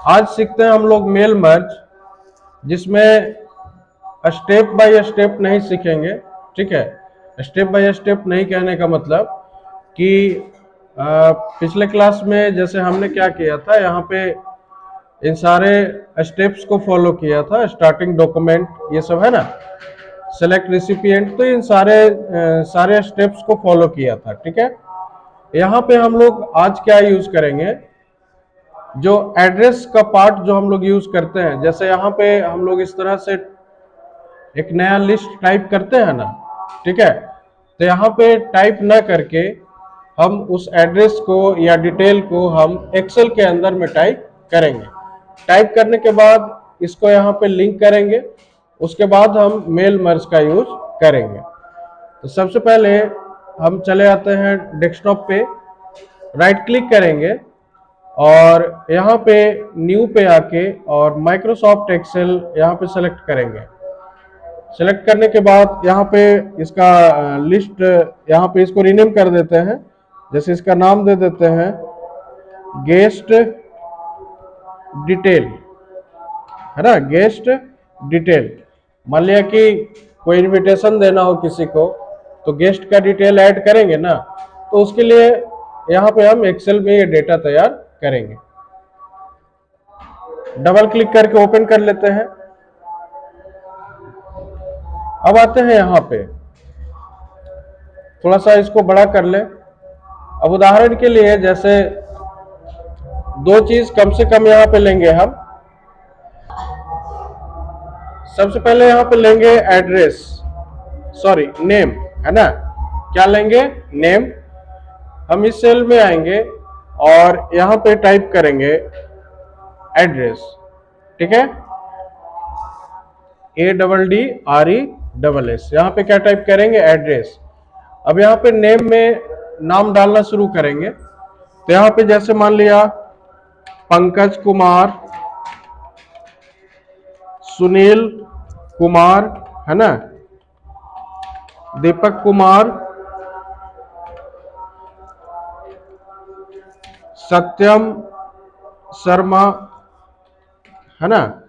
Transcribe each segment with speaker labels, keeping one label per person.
Speaker 1: आज सीखते हैं हम लोग मेल मर्ज, जिसमें स्टेप बाय स्टेप नहीं सीखेंगे। ठीक है, स्टेप बाय स्टेप नहीं कहने का मतलब कि पिछले क्लास में जैसे हमने क्या किया था, यहाँ पे इन सारे स्टेप्स को फॉलो किया था। स्टार्टिंग डॉक्यूमेंट ये सब है ना, सेलेक्ट रिसिपिएंट, तो इन सारे स्टेप्स को फॉलो किया था। ठीक है, यहाँ पे हम लोग आज क्या यूज करेंगे, जो एड्रेस का पार्ट जो हम लोग यूज करते हैं। जैसे यहाँ पे हम लोग इस तरह से एक नया लिस्ट टाइप करते हैं ना, ठीक है, तो यहाँ पे टाइप ना करके हम उस एड्रेस को या डिटेल को हम एक्सेल के अंदर में टाइप करेंगे। टाइप करने के बाद इसको यहाँ पे लिंक करेंगे, उसके बाद हम मेल मर्ज का यूज करेंगे। तो सबसे पहले हम चले आते हैं डेस्कटॉप पे, राइट क्लिक करेंगे और यहाँ पे न्यू पे आके और माइक्रोसॉफ्ट एक्सेल यहाँ पे सेलेक्ट करेंगे। सेलेक्ट करने के बाद यहाँ पे इसका लिस्ट, यहाँ पे इसको रीनेम कर देते हैं। जैसे इसका नाम दे देते हैं गेस्ट डिटेल, है ना, गेस्ट डिटेल। मान लिया कि कोई इनविटेशन देना हो किसी को, तो गेस्ट का डिटेल ऐड करेंगे ना, तो उसके लिए यहाँ पे हम एक्सेल में ये डेटा तैयार करेंगे। डबल क्लिक करके ओपन कर लेते हैं। अब आते हैं यहाँ पे, थोड़ा सा इसको बड़ा कर ले। अब उदाहरण के लिए जैसे दो चीज कम से कम यहाँ पे लेंगे हम। सबसे पहले यहाँ पे लेंगे एड्रेस, सॉरी नेम, है ना, क्या लेंगे, नेम। हम इस सेल में आएंगे और यहाँ पे टाइप करेंगे एड्रेस। ठीक है, ADDRESS, यहाँ पे क्या टाइप करेंगे, एड्रेस। अब यहाँ पे नेम में नाम डालना शुरू करेंगे। तो यहाँ पे जैसे मान लिया पंकज कुमार, सुनील कुमार, है ना, दीपक कुमार, सत्यम शर्मा, है ना,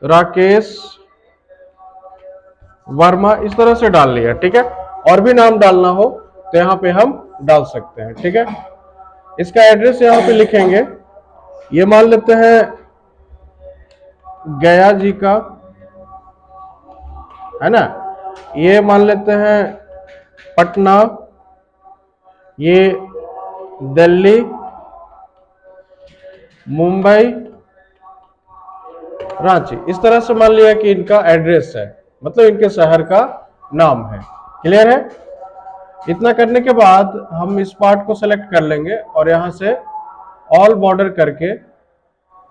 Speaker 1: राकेश वर्मा, इस तरह से डाल लिया। ठीक है, और भी नाम डालना हो तो यहाँ पे हम डाल सकते हैं। ठीक है, इसका एड्रेस यहाँ पे लिखेंगे। ये मान लेते हैं गया जी का, है ना, ये मान लेते हैं पटना, ये दिल्ली, मुंबई, रांची, इस तरह से मान लिया कि इनका एड्रेस है, मतलब इनके शहर का नाम है। क्लियर है? इतना करने के बाद हम इस पार्ट को सेलेक्ट कर लेंगे और यहां से ऑल बॉर्डर करके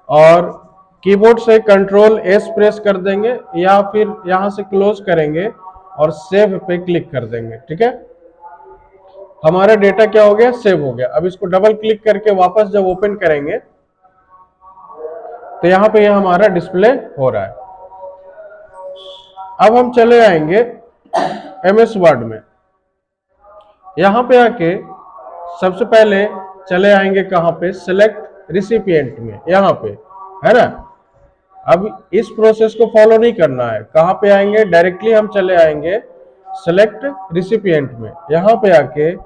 Speaker 1: और कीबोर्ड से कंट्रोल S प्रेस कर देंगे, या फिर यहां से क्लोज करेंगे और सेव पे क्लिक कर देंगे। ठीक है, हमारा डेटा क्या हो गया, सेव हो गया। अब इसको डबल क्लिक करके वापस जब ओपन करेंगे तो यहाँ पे हमारा डिस्प्ले हो रहा है। अब हम चले आएंगे MS वर्ड में। यहाँ पे आके सबसे पहले चले आएंगे कहाँ पे, सिलेक्ट रिसिपिएंट में, यहाँ पे, है ना। अब इस प्रोसेस को फॉलो नहीं करना है। कहाँ पे आएंगे, डायरेक्टली हम चले आएंगे सिलेक्ट रिसिपिएंट में। यहाँ पे आके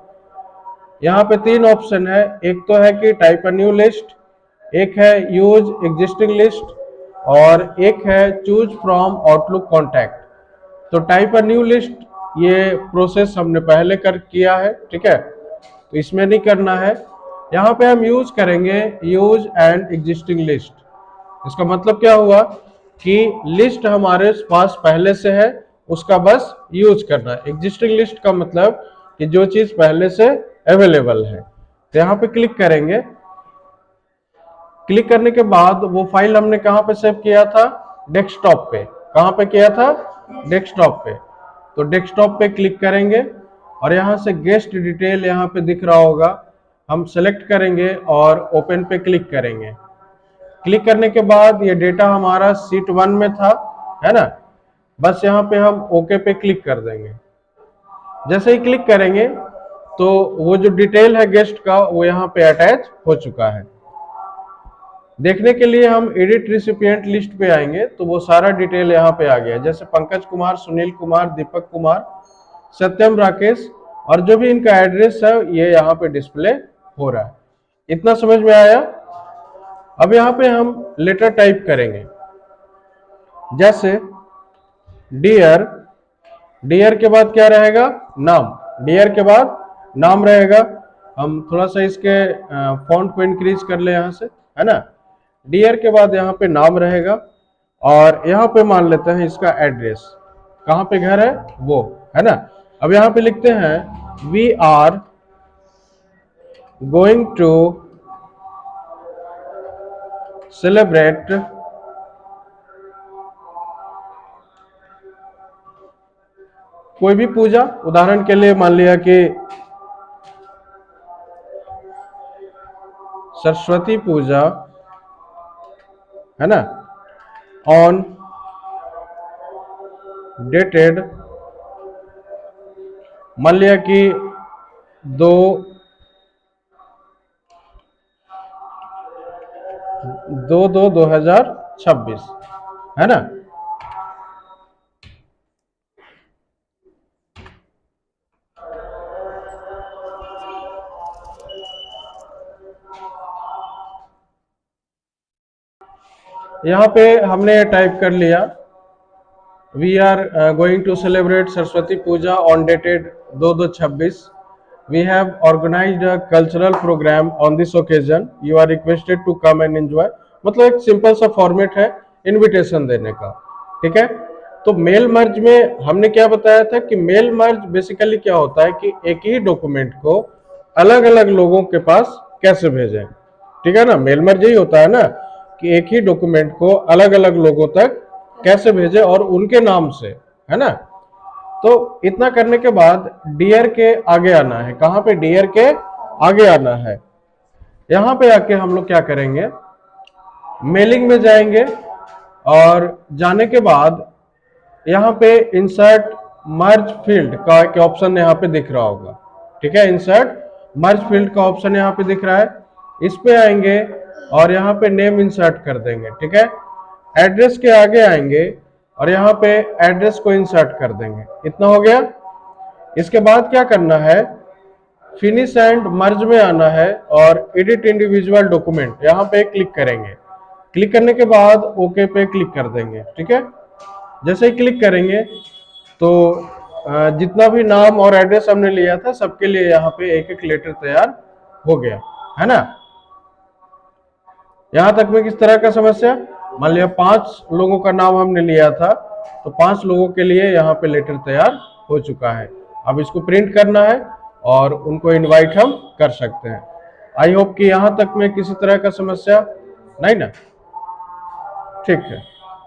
Speaker 1: यहाँ पे तीन ऑप्शन है। एक तो है कि टाइप अ न्यू लिस्ट, एक है यूज एग्जिस्टिंग लिस्ट, और एक है चूज फ्रॉम आउटलुक कॉन्टैक्ट। तो टाइप अ न्यू लिस्ट ये प्रोसेस हमने पहले किया है। ठीक है, तो इसमें नहीं करना है। यहाँ पे हम यूज करेंगे यूज एंड एग्जिस्टिंग लिस्ट। इसका मतलब क्या हुआ कि लिस्ट हमारे पास पहले से है, उसका बस यूज करना है। एग्जिस्टिंग लिस्ट का मतलब कि जो चीज पहले से अवेलेबल है। तो यहाँ पे क्लिक करेंगे। क्लिक करने के बाद वो फाइल हमने कहाँ पे सेव किया था, डेस्कटॉप पे। कहाँ पे किया था, डेस्कटॉप पे। तो डेस्कटॉप पे क्लिक करेंगे और यहाँ से गेस्ट डिटेल यहाँ पे दिख रहा होगा, हम सेलेक्ट करेंगे और ओपन पे क्लिक करेंगे। क्लिक करने के बाद ये डेटा हमारा शीट 1 में था, है ना। बस यहाँ पे हम ओके पे क्लिक कर देंगे। जैसे ही क्लिक करेंगे तो वो जो डिटेल है गेस्ट का वो यहाँ पे अटैच हो चुका है। देखने के लिए हम एडिट रिसिपिएंट लिस्ट पे आएंगे तो वो सारा डिटेल यहाँ पे आ गया, जैसे पंकज कुमार, सुनील कुमार, दीपक कुमार, सत्यम, राकेश, और जो भी इनका एड्रेस है ये यहाँ पे डिस्प्ले हो रहा है। इतना समझ में आया। अब यहाँ पे हम लेटर टाइप करेंगे, जैसे डियर, डियर के बाद क्या रहेगा, नाम, डियर के बाद नाम रहेगा। हम थोड़ा सा इसके फॉन्ट को इंक्रीज कर ले यहाँ से, है ना। डियर के बाद यहाँ पे नाम रहेगा, और यहाँ पे मान लेते हैं इसका एड्रेस, कहाँ पे घर है वो, है ना। अब यहाँ पे लिखते हैं we are going to celebrate कोई भी पूजा, उदाहरण के लिए मान लिया कि सरस्वती पूजा, है ना, ऑन डेटेड, मान लिया कि 2/2/2026, है ना। यहाँ पे हमने टाइप कर लिया we are going to celebrate Saraswati puja on dated 2/2/26। We have organized a cultural program on this occasion. You are requested to come and enjoy. मतलब एक सिंपल सा फॉर्मेट है इनविटेशन देने का, ठीक है। तो मेल मर्ज में हमने क्या बताया था कि मेल मर्ज बेसिकली क्या होता है कि एक ही डॉक्यूमेंट को अलग अलग लोगों के पास कैसे भेजें, ठीक है ना। मेल मर्ज यही होता है ना कि एक ही डॉक्यूमेंट को अलग अलग लोगों तक कैसे भेजें और उनके नाम से, है ना। तो इतना करने के बाद डियर के आगे आना है, कहां पे, डियर के आगे आना है। यहां पे आके हम लोग क्या करेंगे, मेलिंग में जाएंगे, और जाने के बाद यहाँ पे इंसर्ट मर्ज फील्ड का एक ऑप्शन यहाँ पे दिख रहा होगा, ठीक है। इंसर्ट मर्ज फील्ड का ऑप्शन यहाँ पे दिख रहा है, इस पे आएंगे और यहाँ पे नेम इंसर्ट कर देंगे, ठीक है। एड्रेस के आगे आएंगे और यहाँ पे एड्रेस को इंसर्ट कर देंगे। इतना हो गया। इसके बाद क्या करना है, फिनिश एंड मर्ज में आना है और एडिट इंडिविजुअल डॉक्यूमेंट यहाँ पे क्लिक करेंगे। क्लिक करने के बाद ओके पे क्लिक कर देंगे, ठीक है। जैसे ही क्लिक करेंगे तो जितना भी नाम और एड्रेस हमने लिया था सबके लिए यहाँ पे एक एक लेटर तैयार हो गया, है ना। यहां तक में किस तरह का समस्या, मान लिया 5 लोगों का नाम हमने लिया था, तो 5 लोगों के लिए यहाँ पे लेटर तैयार हो चुका है। अब इसको प्रिंट करना है और उनको इनवाइट हम कर सकते हैं। आई होप कि यहां तक में किसी तरह का समस्या नहीं ना, ठीक है।